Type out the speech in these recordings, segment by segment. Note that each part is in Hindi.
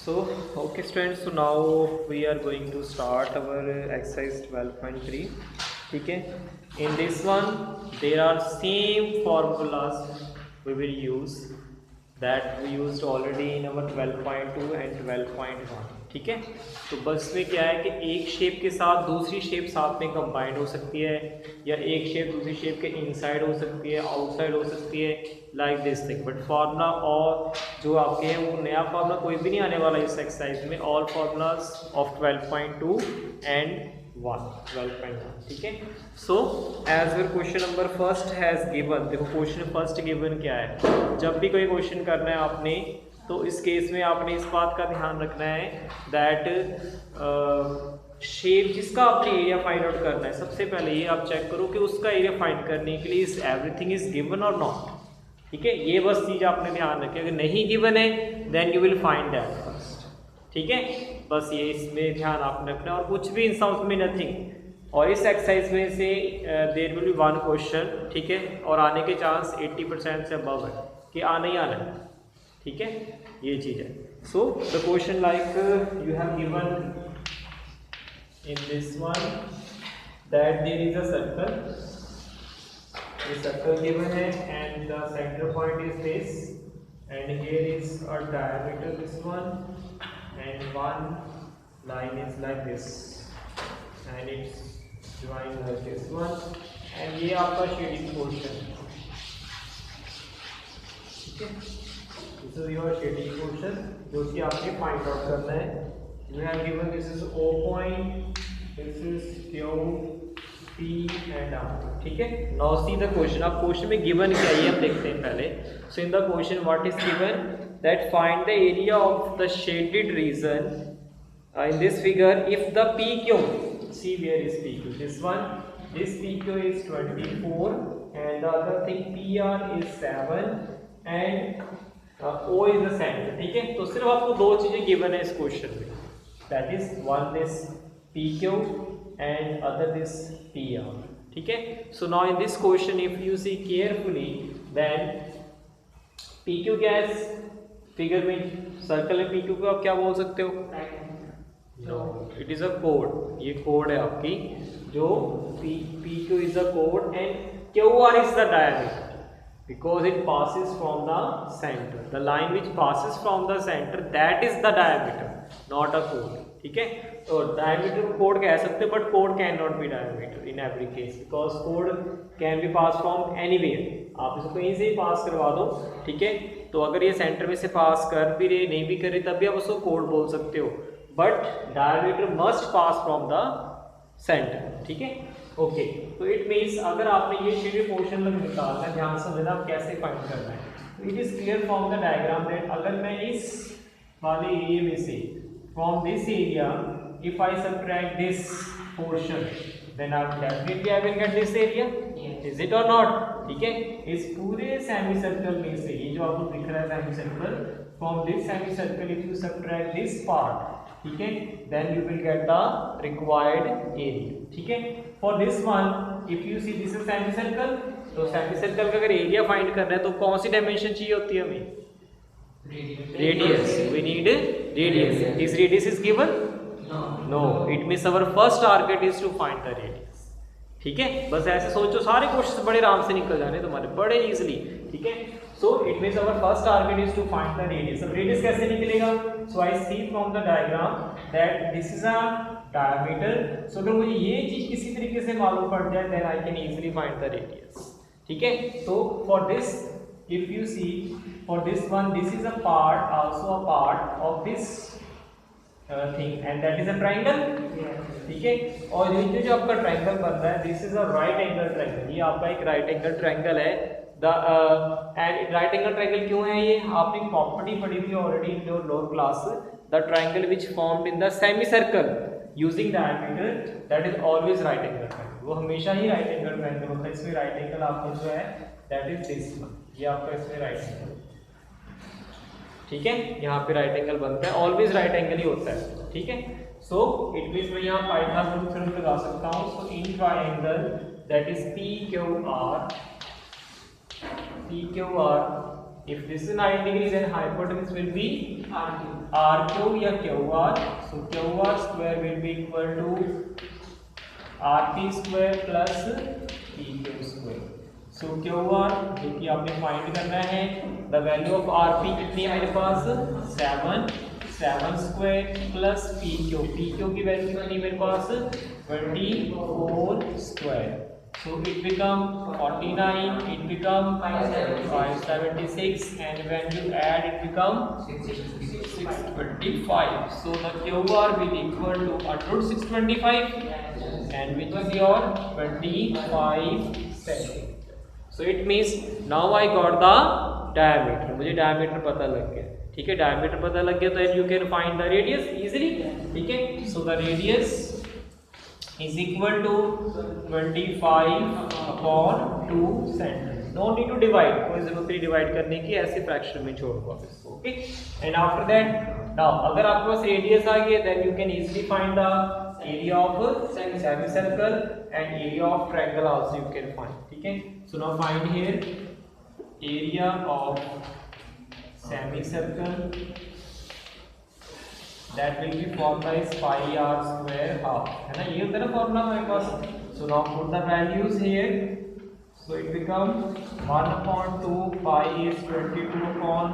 So, okay students, so now we are going to start our exercise 12.3. ठीक है, in this one there are same formulas we will use that we used already in our 12.2 and 12.1. ठीक है, तो बस में क्या है कि एक शेप के साथ दूसरी शेप साथ में कंबाइंड हो सकती है, या एक शेप दूसरी शेप के इनसाइड हो सकती है, आउटसाइड हो सकती है, like this thing. But formula और जो आपके हैं वो नया फार्मूला कोई भी नहीं आने वाला इस एक्सरसाइज में. All formulas of 12.2 and 12.1. ठीक है. So as where question number first has given. देखो क्वेश्चन फर्स्ट गिवन क्या है. जब भी कोई क्वेश्चन करना है आपने, तो इस केस में आपने इस बात का ध्यान रखना है दैट शेप जिसका आपने एरिया फाइंड आउट करना है, सबसे पहले ये आप चेक करो कि उसका एरिया फाइंड करने के लिए इज एवरीथिंग इज गिवन और नॉट. ठीक है, ये बस चीज़ आपने ध्यान रखी. अगर नहीं गिवन है then you will find that first. ठीक है, बस ये इसमें ध्यान आपने रखना है और कुछ भी इन साउथ में नथिंग. और इस एक्सरसाइज में से there will be one question. ठीक है, और आने के चांस 80% से अबव है कि आना ही आना है. ठीक है, ये चीज़ है. So the question like you have given in this one that there is a circle. ये सर्कल गिवन है and the centre point is this and here is a diameter this one and one line is like this and it's joined like this one and ये आपका शेडिंग पोर्शन. ठीक है, this is your shading portion जो कि आपने फाइंड आउट करना है. You have given this is O point, this is Q, P and R. ठीक है, नाउ सी द क्वेश्चन. अब क्वेश्चन में गिवन क्या है हम देखते हैं पहले. So in the question what is given that find the area of the shaded region in this figure if the PQ, see where is PQ, this one, this PQ is 24 and the other thing PR is 7 and O is the center. ठीक है, तो सिर्फ आपको दो चीजें गिवन है इस क्वेश्चन में, that is one this PQ and other this PR. ठीक है, so now in this question if you see carefully then PQ क्या है फिगर में, सर्कल में PQ को आप क्या बोल सकते हो? No, it is a code. ये कोड है आपकी जो PQ is a code and QR is the diameter because it passes from the center. The line which passes from the center that is the diameter, not a code. ठीक है, तो diameter को code कह सकते हैं but code cannot be diameter in every case because code can be passed from anywhere. आप इसको कहीं से ही पास करवा दो. ठीक है, तो अगर ये सेंटर में से पास कर भी रहे नहीं भी कर रहे तब भी आप उसको कोड बोल सकते हो, but diameter must pass from the centre. ठीक है, ओके. तो इट मीन्स अगर आपने ये शेडेड पोर्शन में निकालना है, ध्यान से समझना आप कैसे फाइंड करना है. तो it is clear from the diagram that अगर मैं इस वाले एरिया में से from this area if I subtract this portion then definitely I will get this area. Is it और नॉट? ठीक है, इस पूरे सेमी सर्कल में से ये जो आपको दिख रहा है semi circle, from this semi circle if you subtract this part, ठीक है, then you will get the required area. ठीक है, for this one if you see this is semi circle, तो सेमी सर्कल का अगर एरिया फाइंड करना है तो कौन सी डायमेंशन चाहिए होती है हमें? Radius. We need radius. This radius is given? No, it means our first target is to find the radius. ठीक है, बस ऐसे सोचो, सारे क्वेश्चन बड़े आराम से निकल जाने तुम्हारे बड़े इजीली. ठीक है, so it means our first target is to find the radius. अब radius कैसे निकलेगा? So I see from the diagram that this is a diameter. So अगर मुझे ये चीज किसी तरीके से मालूम पड़ जाए then I can easily find the radius. ठीक है, so for this if you see for this one this is a part, also a part of this thing and that is a triangle. ठीक है, और ये जो आपका ट्रायंगल बन रहा है this is a right angle triangle. ये आपका एक right angle triangle है. एंड राइट एंगल ट्रायंगल क्यों है? ये आपने प्रॉपर्टी पढ़ी थी already in your lower class. The triangle which formed in the semi circle using diameter that is always right angle triangle. वो हमेशा ही राइट एंगल ट्रायंगल होता है. इसमें राइट एंगल आपको जो है दैट इज दिस वन, ये आपका इसमें राइट एंगल. ठीक है, यहाँ पे राइट एंगल बनता है, ऑलवेज राइट एंगल ही होता है. ठीक है, सो इट मींस मैं यहाँ पाइथागोरस थ्योरम लगा सकता हूँ. So in triangle that is PQR If this is 90 degree, then hypotenuse will be RQ या QR. So QR square will be equal to RP square plus PQ square. So QR जो कि आपने फाइंड करना है, the value of RP कितनी है मेरे पास 7 square plus PQ की वैल्यू कितनी मेरे पास 24 square. So it become 49, it become 576, and when you add it become 625. So the QR will equal to under 625, and which is your 25 centimeter. So it means now I got the diameter. मुझे diameter पता लग गया, ठीक है, diameter पता लग गया तो then you can find the radius easily, ठीक है. So the radius is equal to 25 upon 2 centimeter. No need to divide, कोई जरूरत नहीं डिवाइड करने की, ऐसे फ्रैक्शन में छोड़ दो आप इसको, okay. And after that now अगर आपके पास रेडियस आ गया then you can easily find the area of semi circle and area of triangle also you can find, ठीक है. So now find here area of semi circle, that will be formula is pi r square half, है ना, ये होता है ना फॉर्मूला हमारे पास. So now put the values here. So it become 1/2 pi is 22 upon.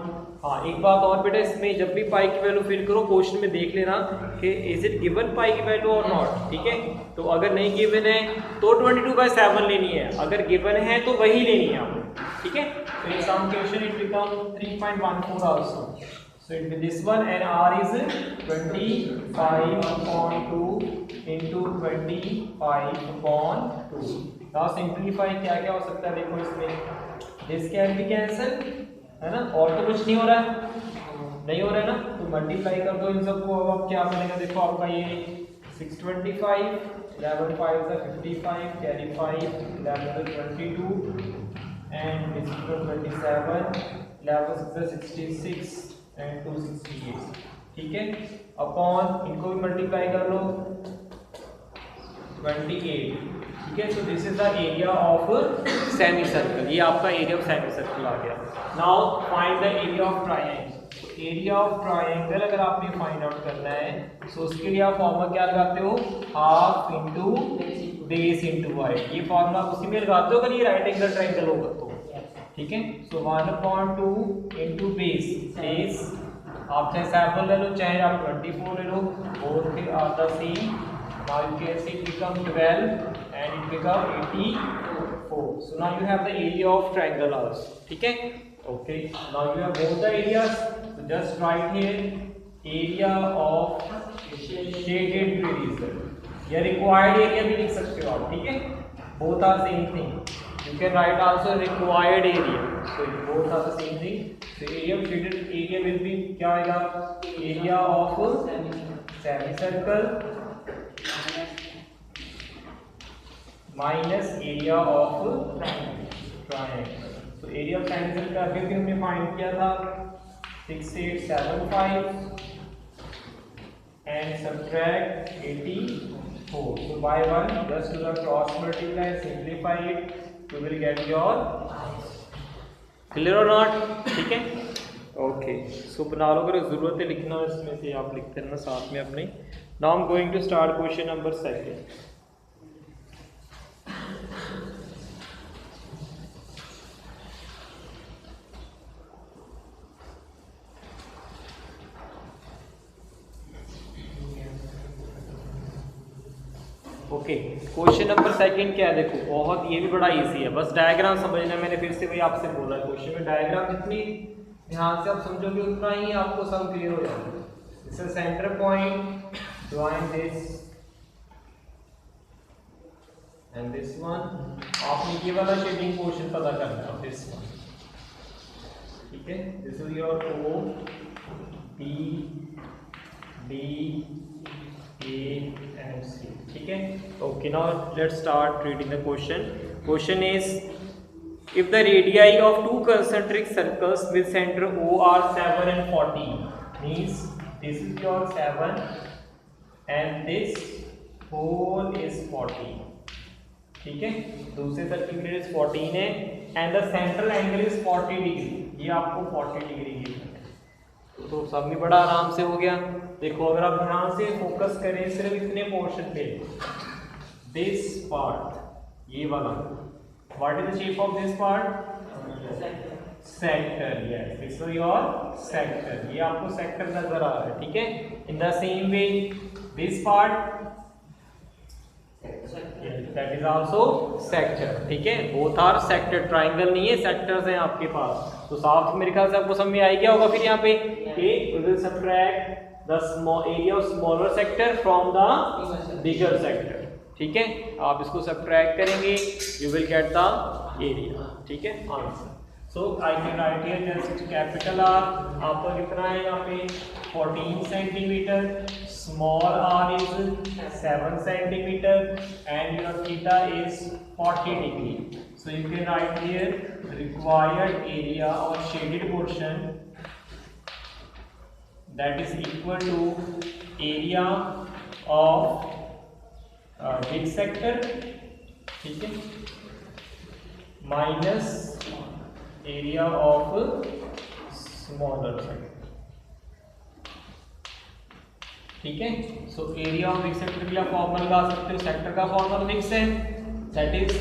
हाँ, एक बात और बेटा, इसमें जब भी पाई की वैल्यू फिल करो क्वेश्चन में देख लेना कि इज इट गिवन पाई की वैल्यू और नॉट, ठीक है. तो अगर नहीं गिवन है तो 22/7 लेनी है, अगर गिवन है तो वही लेनी है आपको, ठीक है. तो in some question it become 3.14 also. So it will be this one, and R is 25 upon 2 into 25 upon 2. Now simplify क्या क्या हो सकता है, देखो इसमें this can be cancel, है ना, और तो कुछ नहीं हो रहा है ना, तो मल्टीप्लाई कर दो इन सबको. अब क्या बनेगा, देखो आपका ये 625, 11 5 is 55, carry 5, 11 is 22, and this is 27, 11 is 66 and 268, ठीक है. अपॉन इनको भी मल्टीप्लाई कर लो 28, ठीक है. So this is the area of semi circle, ये आपका एरिया ऑफ सेमी सर्कल आ गया. Now find the area of triangle. Area of triangle अगर आपने फाइंड आउट करना है तो उसके लिए आप फॉर्मूला क्या लगाते हो, half into base into height. ये फॉर्मूला उसी में लगाते हो अगर ये राइट एंगल ट्रायंगल होगा तो, ठीक है. सो 1/2 इंटू बेस आप चाहे 7 ले लो चाहे आप 24 ले लो, both are the same. Now you can see it become 12 and it become 84. So now you have the area of triangle also, ठीक है. Okay, now you have both the areas. So just write here area of shaded trapezoid या रिक्वायर्ड एरिया भी लिख सकते हो आप, ठीक है. Both are same thing. You can write also required area. So both are the same thing. So area of shaded area will be क्या आएगा, area of semicircle minus area of triangle. So area of semicircle का अभी भी हमने फाइंड किया था 6875 and subtract 84. So by 1 just do the cross multiply, simplify it. You will get your clear or not, ठीक है. ओके, सो बना लो, अगर जरूरत है लिखना इसमें से आप लिखते रहना साथ में अपने. Now I am going to start question number 2. Okay, question number 2 क्या है, देखो बहुत, ये भी बड़ा इजी है, बस डायग्राम समझना. मैंने फिर से वही आपसे बोला है, क्वेश्चन में डायग्राम जितनी ध्यान से आप समझोगे उतना ही आपको सब क्लियर हो जाएगा. This is centre point, join this and this one. आपने ये वाला शेडिंग पोर्शन पता करना है, दिस वन, ठीक है. This is your O B D A and C, ठीक है. Okay, now let's start reading the question. Question is, if the radii of two concentric circles with center O are 7 and 40, means this is your 7 and this whole is 40. ठीक है, दूसरे सर्कल की रेडियस 14 है and the central angle is 40 degree, ये आपको 40 डिग्री गिवन है। तो सब में बड़ा आराम से हो गया। देखो अगर आप ध्यान से फोकस करें सिर्फ इतने पोर्शन पे, दिस पार्ट, ये वाला, what is the shape of this part? Sector, yes, this is your sector, ये आपको सेक्टर नजर आ रहा है, ठीक है। In the same way this part, that is also sector, ठीक है। बोथ आर सेक्टर, ट्राइंगल नहीं है, सेक्टर्स हैं आपके पास। तो साफ मेरे ख्याल से आपको समझ में आ गया होगा। फिर यहाँ पे we will subtract the small area of smaller sector from the bigger sector, ठीक है। आप इसको सबट्रैक्ट करेंगे, you will get the area, ठीक है, answer. So I can write here just capital R, आपका कितना है यहाँ पे 14 centimetre, small R is 7 centimetre and your theta is 40 degree. So you can write here required area और shaded portion that is equal to area of big sector, ठीक है, minus area of smaller sector, ठीक है। So area of big sector के लिए फॉर्मूला लगा सकते हो, सेक्टर का फॉर्मूला फिक्स है, that is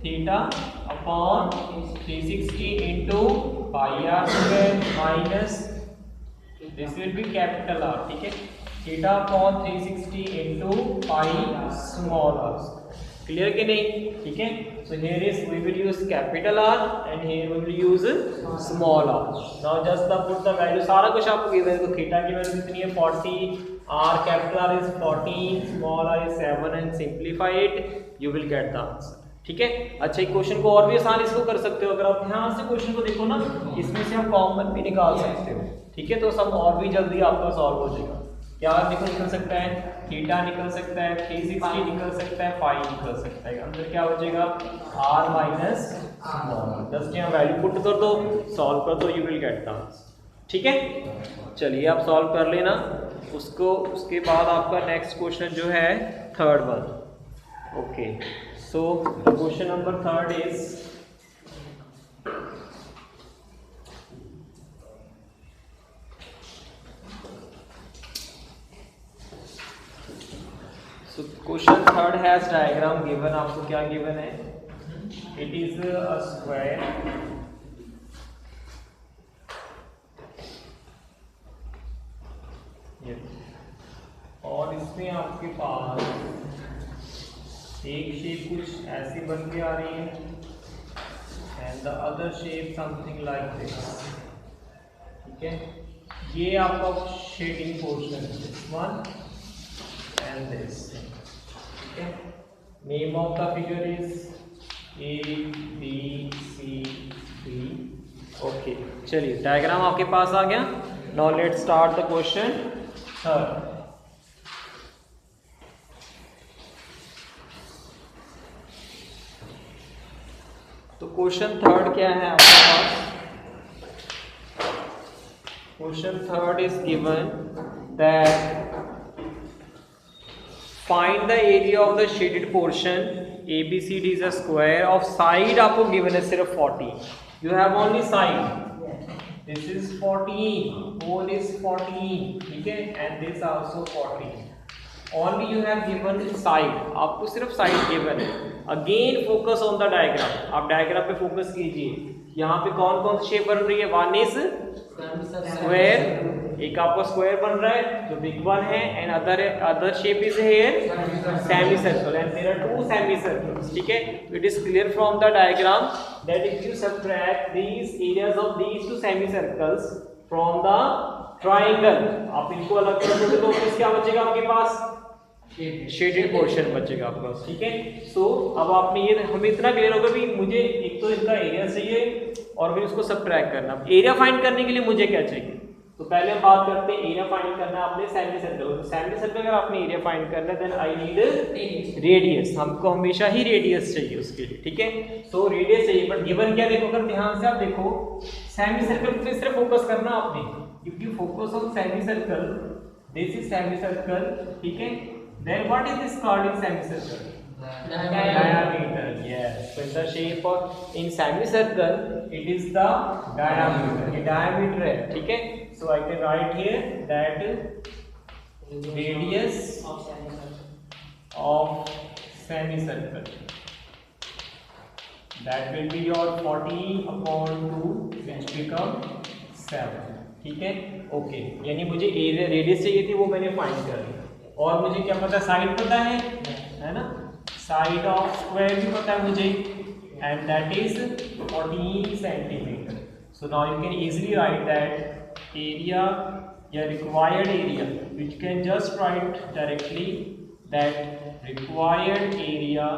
theta upon 360 into pi R square minus this will be capital R, ठीक है, theta upon 360 into pi small R. Clear कि नहीं? ठीक है। So here is we will use capital R and here we will use small are. Now just the put the value, सारा कुछ आपको गिवन है। तो थीटा की वैल्यू कितनी है 40, R capital R is 14, small R is 7 and simplify it, you will get the answer. ठीक है। अच्छा, एक क्वेश्चन को और भी आसान इसको कर सकते हो। अगर आप ध्यान से क्वेश्चन को देखो ना, इसमें से आप कॉमन भी निकाल सकते हो। ठीक है, तो सब और भी जल्दी आपका सॉल्व हो जाएगा। क्या निकल सकता है? थीटा निकल सकता है, 360 निकल सकता है, पाई निकल सकता है। अंदर क्या हो जाएगा? R minus small. जस्ट यहाँ वैल्यू पुट कर दो, सॉल्व कर दो, you will get the answer. ठीक है, चलिए आप सॉल्व कर लेना उसको। उसके बाद आपका नेक्स्ट क्वेश्चन जो है third one. Okay, so the question number third is question third has diagram given. आपको क्या गिवन है? इट इज अ स्क्वायर और इसमें आपके पास एक शेप कुछ ऐसी बन के आ रही है and the other shape something like this. ठीक है, ये आपका शेडिंग पोर्शन है, this one and this. Name of the figure is A, B, C, D. Okay, चलिए डायग्राम आपके पास आ गया। Now let's start the question third. तो क्वेश्चन थर्ड क्या है आपके पास? Question third is given that find the area of the shaded portion ABCD is a square of side आपको given है सिर्फ 40. You have only side. This is 14, whole is 14. ठीक है, and this also 14. Only you have given side. आपको सिर्फ side given है. Again focus on the diagram. आप डायग्राम पे फोकस कीजिए। यहाँ पे कौन कौन सी शेप बन रही है? वन इज स्क्वायर, एक आपका स्क्वायर बन रहा है जो बिग वन है, and other shape is here semi circle and there are two semi circles. ठीक है, it is clear from the diagram that if you subtract these areas of these two semi circles from the triangle, आप इनको अलग कर दोगे तो फिर क्या बचेगा आपके पास? शेडेड पोर्शन बचेगा आपके पास। ठीक है, सो अब आपने ये हमें इतना क्लियर होगा भी मुझे एक तो इनका एरिया चाहिए और फिर उसको सबट्रैक्ट करना। एरिया फाइंड करने के लिए मुझे क्या चाहिए? तो पहले हम बात करते हैं एरिया फाइंड करना है आपने सेमी सर्कल। तो सेमी सर्कल अगर आपने एरिया फाइंड करना है देन आई नीड रेडियस। हमको हमेशा ही रेडियस चाहिए उसके लिए। ठीक है, सो रेडियस चाहिए, बट गिवन क्या देखो, अगर ध्यान से आप देखो सेमी सर्कल पे सिर्फ फोकस करना आपने। If you focus on semi circle, this is semi circle. ठीक है, then what is this called in semicircle? diameter. Yes. So in the shape of in semicircle, it is the diameter. ये diameter है, ठीक है? So I can write here that radius of semicircle. That will be your 14/2 which become 7. ठीक है? ओके, यानी मुझे एरिया रेडियस चाहिए थी, वो मैंने फाइंड कर ली। और मुझे क्या पता, साइड पता है ना? साइड ऑफ स्क्वायर भी पता है मुझे, and that is 14 centimetre. So now you can easily write that area या required area, which can just write directly that required area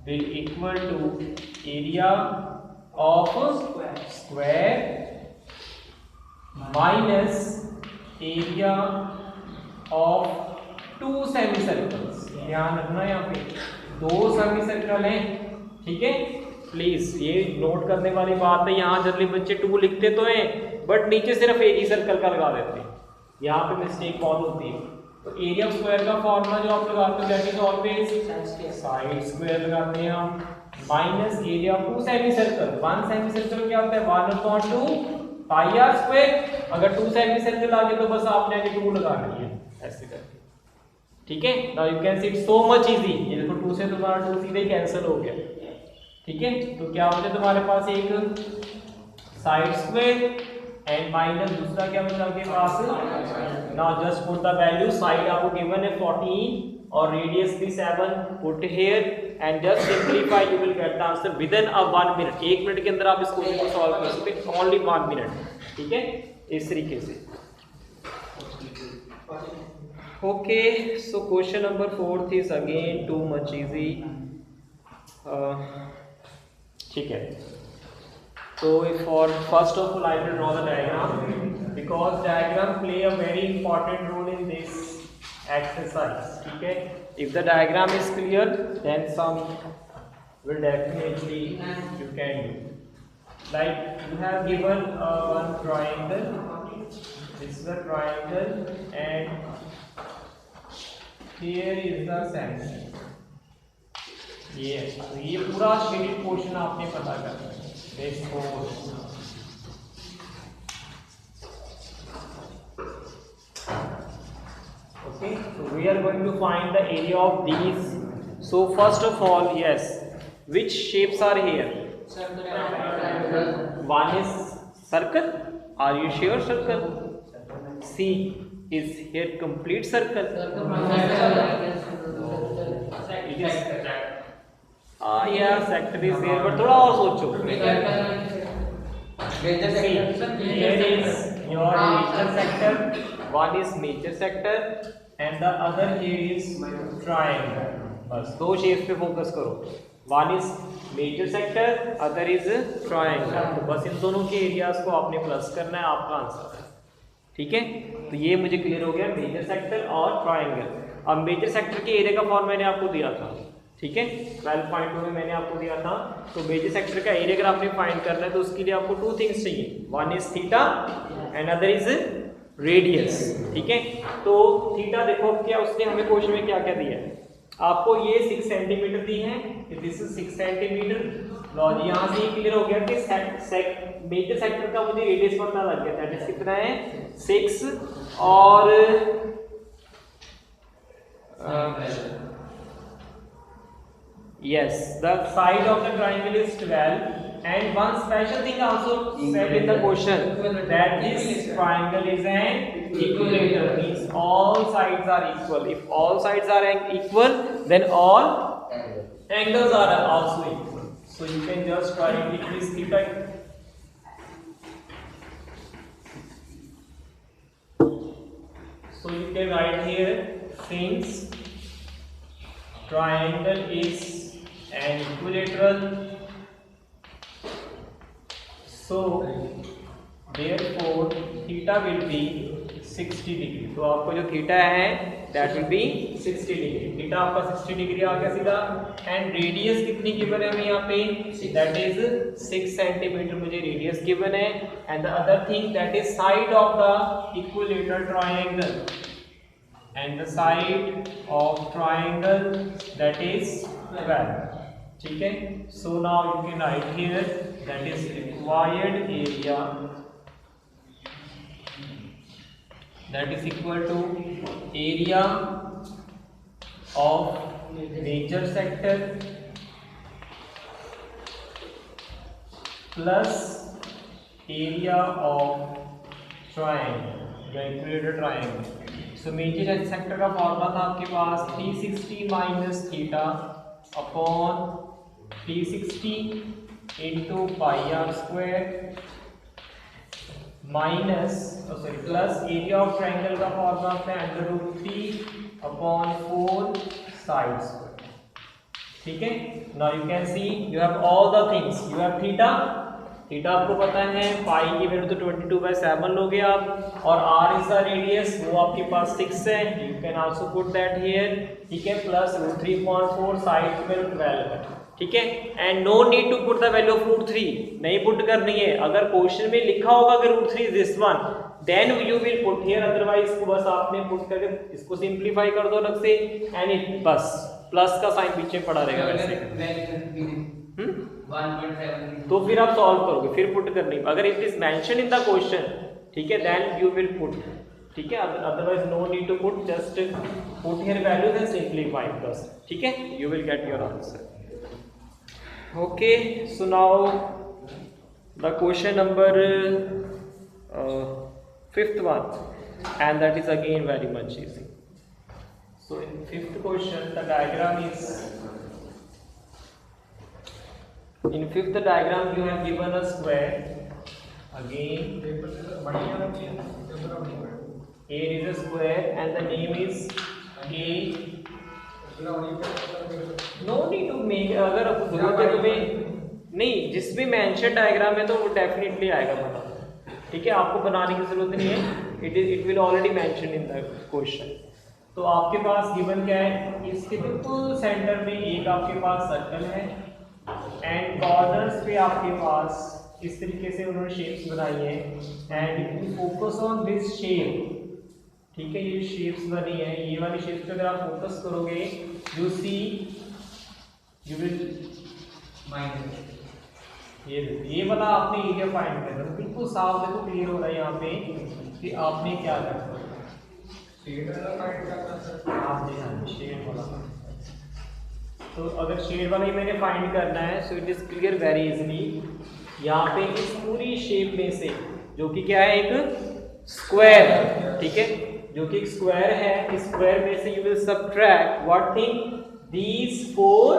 will equal to area of square minus area of 2 semicircles। ध्यान रखना यहाँ पे 2 सेमीसर्कल हैं, ठीक है? प्लीज ये नोट करने वाली बात है। यहाँ जनरली बच्चे 2 लिखते तो हैं, बट नीचे सिर्फ एक ही सर्कल का लगा देते हैं, यहाँ पे मिस्टेक बहुत होती है। तो एरिया ऑफ स्क्वायर का फॉर्मूला जो आप लगाते हो that is always side square लगाते हैं हम, minus area of 2 semicircle. 1 semicircle क्या होता है 1/2 पाई आर स्क्वायर। अगर 2 सेमीसर्कल आ गए तो बस आपने आगे 2 लगा दिया ऐसे करके, ठीक है? Now you can see it so much easy. ये देखो 2 से तुम्हारा 2 सीधे कैंसिल हो गया, ठीक है? तो क्या होता है तुम्हारे पास एक साइड स्क्वायर एंड माइनस दूसरा क्या बचा आपके पास। Now just put the value, side आपको गिवन है 14 और रेडियस भी 7, put here and just simplify, you will get the answer within 1 minute. 1 minute के अंदर आप इस क्वेश्चन को सॉल्व कर सकते हैं, ओनली 1 मिनट, ठीक है? इस तरीके से। Okay, so question number 4 is again too much easy, ठीक है? So for first of all I will draw the diagram, because diagram play a very important role in this exercise, ठीक है? If the diagram is clear, then some will definitely you can do. Like you have given one triangle, this is a triangle and here is the center। ये पूरा शेडेड पोर्शन आपने पता करना है। Okay, so we are going to find the area of these. So first of all, yes, which shapes are here? One is circle. Are you sure circle? C is here complete circle. It is yeah, sector is there, but थोड़ा और सोचो। Here is your major sector, one is major sector and the other here is triangle। बस 2 शेप्स पे फोकस करो, one is major sector, other is triangle। तो बस इन दोनों के एरियाज को आपने प्लस करना है, आपका आंसर है, ठीक है? तो ये मुझे क्लियर हो गया, मेजर सेक्टर और ट्राइंगल। अब मेजर सेक्टर के एरिया का फॉर्म मैंने आपको दिया था, ठीक है? 12.2 में मैंने आपको दिया था। तो मेजर सेक्टर का एरिया अगर आपने फाइंड करना है तो उसके लिए आपको 2 थिंग्स चाहिए, one is theta and other is radius, ठीक है? तो थीटा देखो क्या उसने हमें क्वेश्चन में क्या क्या दिया है, आपको ये 6 सेंटीमीटर दी है, दिस इज 6 सेंटीमीटर। लॉ जी यहाँ से ये क्लियर हो गया कि मेजर सेक्टर का मुझे रेडियस पता लग गया, दैट इज कितना है 6 और yes, the side of the triangle is 12 and one special thing also said in the question that this triangle is an equilateral, means all sides are equal. If all sides are equal, then all angles are also equal. So you can just write it is theta. So you can write here, since triangle is an equilateral, so therefore theta will be 60 degree. तो आपको जो थीटा है that will be 60 degree. Theta आपका 60 डिग्री आ गया सीधा। एंड रेडियस कितनी गिवन है हमें यहाँ पे, दैट इज 6 सेंटीमीटर मुझे रेडियस गिवन है। And the other thing that is side of the equilateral triangle, and the side of triangle that is 12. ठीक है, so now you can write here that is required area, that is equal to area of major sector plus area of triangle, the equator triangle. So major sector का फॉर्मूला था आपके पास 360 minus theta upon 360 into pi R square minus plus area of triangle का फॉर्मूला है √3 अपॉन 4 साइड स्क्वायर. ठीक है, now you can see you have all the things. You have theta आपको पता है, पाई की वैल्यू तो 22/7 लोगे आप, और r इज द रेडियस, वो आपके पास 6 है. You can also put that here. ठीक है, प्लस √3.4 साइड में 12 है. ठीक है, and no need to put the value of √3, नहीं पुट करनी है. अगर क्वेश्चन में लिखा होगा कि √3 this one, then you will put here, otherwise इसको बस आपने पुट करके इसको सिंप्लीफाई कर दो अलग से, एंड इट बस प्लस का साइन पीछे पड़ा रहेगा वैसे. 1.7 तो फिर आप सॉल्व करोगे, फिर पुट करनी. अगर it is mention in the question, ठीक है, देन यू विल पुट. ठीक है, otherwise no need to put, just put here values and simplify बस. ठीक है, you will get your answer. Okay, so now the question number 5th one, and that is again very much easy. So in 5th question the diagram is, in 5th diagram you have given a square. Again here is a square and the name is A. No need to make, अगर जरूरत है तुम्हें नहीं, जिसमें मेंशन डायग्राम है तो वो डेफिनेटली आएगा पता. ठीक है, आपको बनाने की जरूरत नहीं है, it will already mention in the question. तो आपके पास गिवन क्या है, इसके बिल्कुल सेंटर में एक आपके पास सर्कल है, एंड कॉर्नर्स पे आपके पास इस तरीके से उन्होंने शेप्स बनाई है, and you focus on this shape. ठीक है, ये शेप्स बनी है, ये वाली शेप्स पे अगर आप फोकस करोगे you see, you will mind. ये वाला आपने एरिया फाइंड करना है, बिल्कुल साफ देखो, क्लियर हो रहा है यहाँ पे कि आपने क्या करना है. शेड वाला फाइंड करना है आपने. हाँ, शेड वाला. तो अगर शेड वाला ही मैंने फाइंड करना है, so it is clear very easily. यहाँ पे इस पूरी शेप में से, जो कि क्या है, एक स्क्वायर है. ठीक है, जो कि एक स्क्वायर है, इस स्क्वायर में से you will subtract what thing, these 4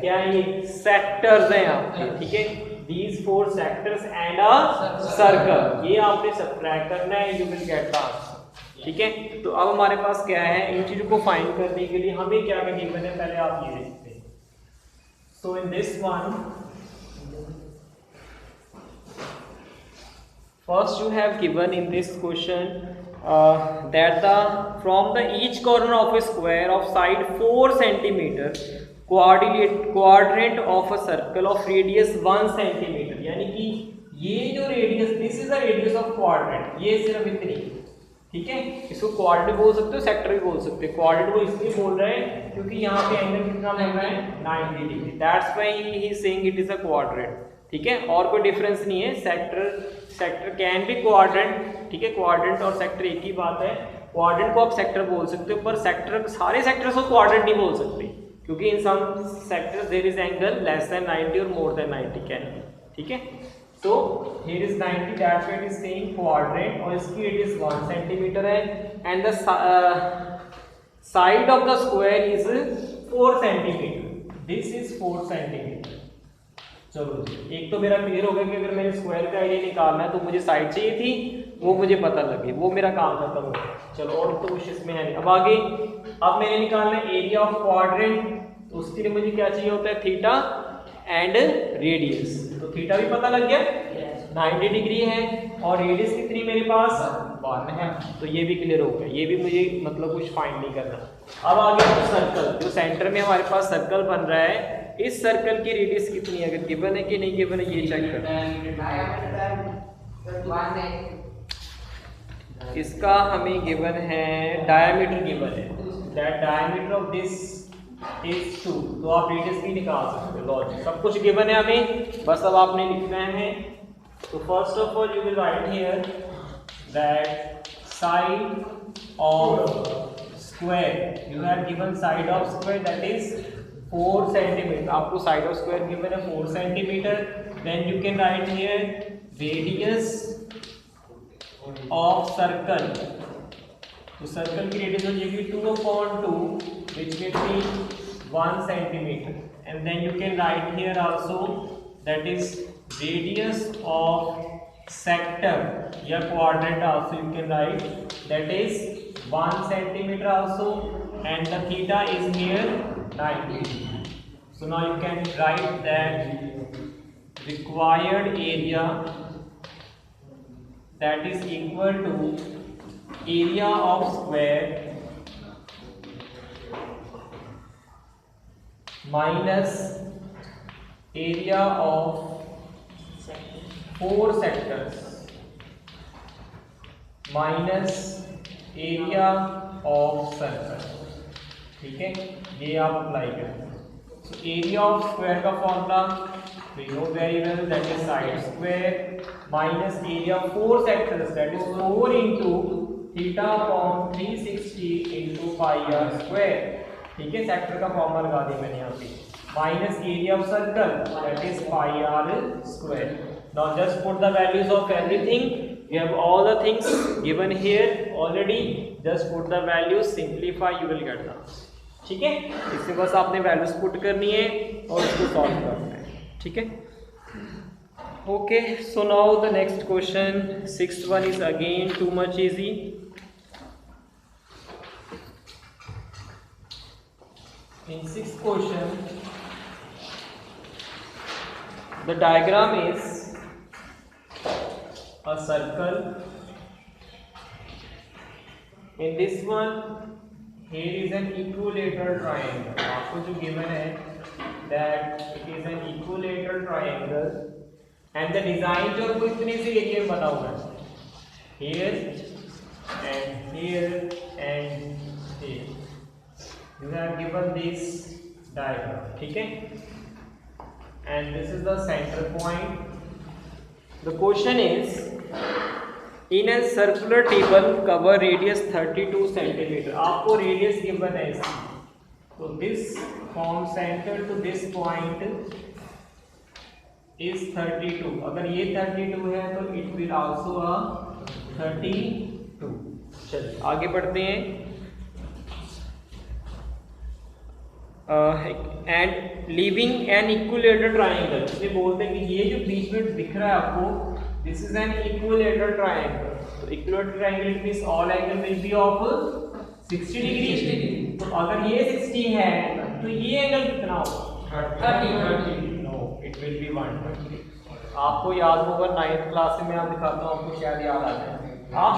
क्या है, ये सेक्टर्स हैं आपके. ठीक है, these 4 sectors and a circle, ये आपने सबट्रैक्ट करना है, you will get the answer. ठीक है, तो अब हमारे पास क्या है, इन चीजों को फाइंड करने के लिए हमें क्या गिवन है, पहले आप ये देखते हैं. So in this one first you have given in this question that the from the each corner of a square of side 4 centimeter quadrant of a circle of radius 1 centimeter. यानी कि ये जो radius, this is the radius of quadrant, ये सिर्फ इतनी. ठीक है, इसको क्वाड्रेंट बोल सकते हो, सेक्टर भी बोल सकते हो. क्वाड्रेंट वो इसलिए बोल रहे हैं क्योंकि यहाँ पे एंगल कितना लग रहा है, 90 degree. That's why he is saying it is a quadrant. ठीक है, और कोई डिफरेंस नहीं है. Sector can be quadrant. ठीक है, क्वाड्रेंट और सेक्टर एक ही बात है. क्वाड्रेंट को आप सेक्टर बोल सकते हो, पर सेक्टर, सारे सेक्टर्स को क्वाड्रेंट नहीं बोल सकते, क्योंकि in some sectors there is angle less than 90 और मोर देन 90 कैन बी. ठीक है, तो here is 90, that's why it is saying quadrant, और इसकी रेडियस 1 सेंटीमीटर है, and the side of the square is 4 centimetre. This is 4 centimetre. चलो, एक तो मेरा क्लियर हो गया कि अगर मैंने स्क्वायर का एरिया निकालना है तो मुझे साइड चाहिए थी, वो मुझे पता लगे, वो मेरा काम खत्म हो गया. चलो, और तो कुछ इसमें है नहीं. अब आगे, अब मैंने निकालना है एरिया ऑफ क्वाड्रेंट, तो उसके लिए मुझे क्या चाहिए होता है, थीटा एंड रेडियस. तो थीटा भी पता लग गया, 90 डिग्री है, और रेडियस कितनी मेरे पास 1 है, तो ये भी क्लियर हो गया. ये भी मुझे मतलब कुछ फाइंड नहीं करना. अब आगे सर्कल, जो सेंटर में हमारे पास सर्कल बन रहा है, इस सर्कल की रेडियस कितनी है, अगर गिवन है कि नहीं गिवन है, ये चेक करना है. इसका हमें गिवन है डायमीटर गिवन है, that diameter of this is 2। तो आप रेडियस भी निकाल सकते हो, लॉजिक सब कुछ गिवन है हमें, बस अब आपने लिखना है। तो first of all you will write here that side of square, you have given side of square that is 4 centimetre, आपको साइड ऑफ स्क्वायर गिवन है 4 centimetre. Then you can write here radius of circle, तो सर्कल की रेडियस हो जाएगी 2/2 which will be 1 centimeter, and then you can write here also that is radius of sector या quadrant also you can write that is 1 centimeter also, and the theta is here 90. So now you can write that required area that is equal to area of square minus area of 4 sectors minus area of circle, ठीक है, ये आप अप्लाई करें। सो एरिया ऑफ स्क्वायर का formula we know very well, that is side square minus area of 4 sectors, that is 4 into theta upon 360 into pi r square, ठीक है, सेक्टर का फॉर्मूला लगा दिया मैंने यहाँ पे, minus area of circle that is pi R square. Now just put the values of everything, you have all the things given here already, just put the values, simplify, you will get the answer, ठीक है। इससे बस आपने वैल्यूज पुट करनी है और उसको सॉल्व करना है, ठीक है। Okay, so now the next question, 6th one is again too much easy। In 6th question, the diagram is a circle. In this one, here is an equilateral triangle. आपको जो given है that it is an equilateral triangle, and the design जो आपको इतने से एरिया बना हुआ है, here and here and here. You have given this diagram, ठीक है, and this is the center point. The question is, in a circular table cover radius 32 centimeter, आपको radius given है इसकी, तो this from center to this point is 32, अगर ये 32 है तो it will also a 32। चलिए आगे बढ़ते हैं। And living an equilateral triangle, इसलिए बोलते हैं कि ये जो बीच में दिख रहा है आपको, this is an equilateral triangle. तो equilateral triangle it means all angle will be of 60 degree. तो अगर ये 60 है तो ये एंगल कितना होगा? 30। No, it will be 120। आपको याद होगा 9th क्लास में, मैं दिखाता हूँ आपको, शायद याद आ जाए। आप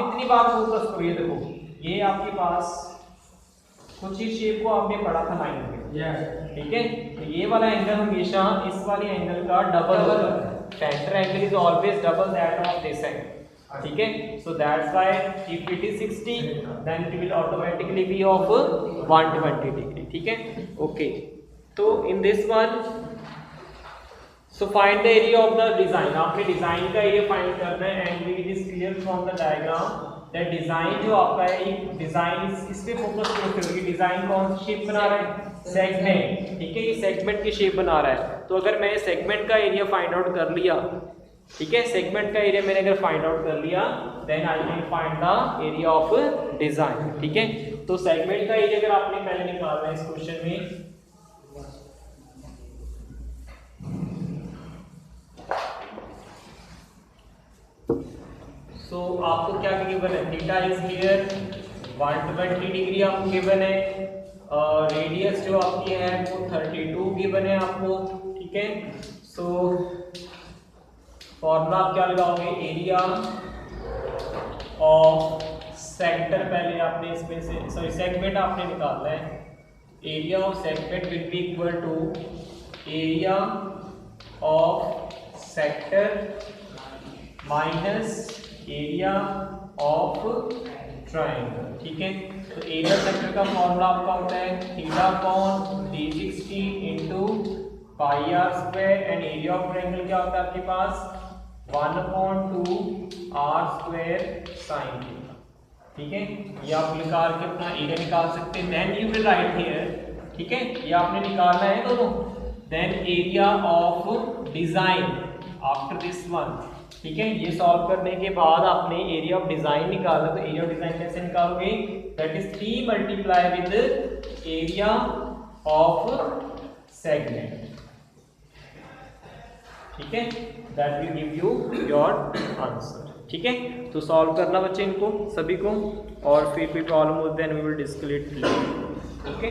इतनी बार फोकस करो, ये देखो, ये आपके पास कुछ ही शेप को आपने पढ़ा था 9th में, ठीक है। तो ये वाला एंगल हमेशा इस वाले एंगल का डबल होता है, centre angle is always double that of this angle, ठीक है। So that's why if it is 60 then it will automatically be of 120 degree, ठीक है। ओके, तो in this one, so find the area of the design, आपने डिजाइन का एरिया फाइंड करना है, and it is clear from the diagram that design जो आपका है, डिजाइन इस पे फोकस करो कि डिजाइन कौन सी शेप बना रहा है, सेगमेंट, ठीक है, ये सेगमेंट की शेप बना रहा है। तो अगर मैंने सेगमेंट का एरिया फाइंड आउट कर लिया, ठीक है, सेगमेंट का एरिया मैंने अगर फाइंड आउट कर लिया, then I will find the area of design, ठीक है। तो सेगमेंट का एरिया अगर आपने पहले निकालना है इस क्वेश्चन में, तो आपको क्या गिवन है, थीटा इज हियर 120 डिग्री आपको गिवन है, रेडियस जो आपकी है वो 32 गिवन है आपको, ठीक है। सो फॉर्मूला आप क्या लगाओगे, एरिया ऑफ सेक्टर, पहले आपने इसमें से सॉरी सेगमेंट आपने निकालना है, area of segment will be equal to area of sector minus area of triangle, ठीक है। तो एरिया सेक्टर का फॉर्मूला आपका होता है theta upon d60 into pi R square, and area of triangle क्या होता है आपके पास 1/2 आर स्क्वायर साइन थीटा, ठीक है। ये आप निकाल के अपना एरिया निकाल सकते हैं। Then you will write here, ठीक है, ये आपने निकालना है दोनों। Then area of design after this one, ठीक है। ये सॉल्व करने के बाद आपने एरिया ऑफ डिजाइन निकालना। तो एरिया ऑफ डिजाइन कैसे निकालोगे, that is 3 multiply with area of segment, ठीक है, that will give you your answer, ठीक है। तो सॉल्व करना बच्चे इनको सभी को, और फिर कोई प्रॉब्लम हो then we will discuss it, okay.